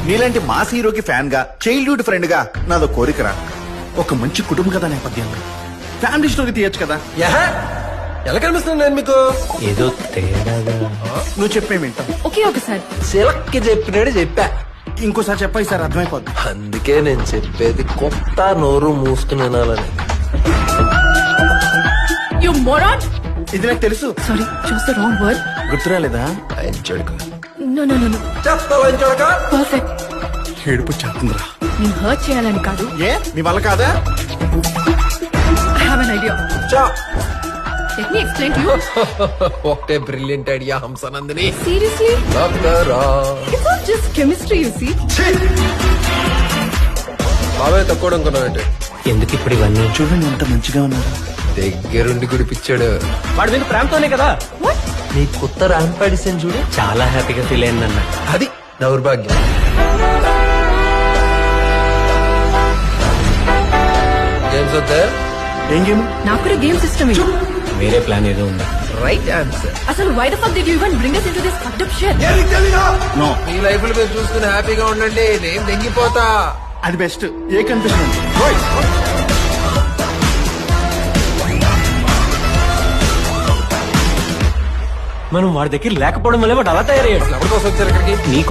నీలాంటి మాస్ హీరోకి ఫ్యాన్ గా చైల్డ్హుడ్ ఫ్రెండ్ గా నాదో కోరికరా. ఒక మంచి కుటుంబ కథ నేపథ్యంలో ఫ్యామిలీ స్టోరీ తీయచ్చు కదా. ఎలా కనిపిస్తుంది నేను మీకు? ఏదో తేడాగా. నువ్వు చెప్పే వింటా. ఒకే ఒకసారి సిలక్కి చెప్పినాడు చెప్పా. ఇంకోసారి చెప్పాయి సార్ అర్థమైపోద్ది. అందుకే నేను చెప్పేది కొత్త నోరు మూసుకుని వినాలని. You moron. ఇది నాకు తెలుసు. Sorry, choose the wrong word. గుర్తురాలేదా? No no no perfect. ఏడుపు చేస్తుందిరా. నేను హర్ట్ చేయాలని కాదు. ఏ మీ వల్ల కాదా? I have an idea. Let me explain to you. ఒకటే brilliant idea Hamsanandini. Seriously? It's not just chemistry you see. బాబాయ్ తక్కువ అనుకున్నానంటే ఎందుకు ఇప్పుడు ఇవన్నీ? చూడండి ఎంత మంచిగా ఉన్నారు. దగ్గరుండి గుడిపించాడు. వాడు మీకు ప్రేమతోనే కదా. వాట్? నీ కొత్త ర్యాంప్ అడిషన్ చూడు. చాలా హ్యాపీగా ఫీల్ అయిందన్న. అది దౌర్భాగ్యం. గేమ్స్ వద్దా? ఏం గేమ్? నాకు కూడా గేమ్ సిస్టమ్ ఇది. వేరే ప్లాన్ ఏదో ఉందా? Right answer. అసలు why the fuck did you even bring us into this fucked up shit? No, మీ లైఫ్ లో మీరు చూసుకుని హ్యాపీగా ఉండండి. నేను దెంగిపోతా. అది బెస్ట్. ఏ కన్ఫ్యూజన్? మనం వాడి దగ్గర లేకపోవడం వల్ల వాడు అలా తయారయ్యాడు. ఎవరి కోసం వచ్చారు ఇక్కడికి? నీకు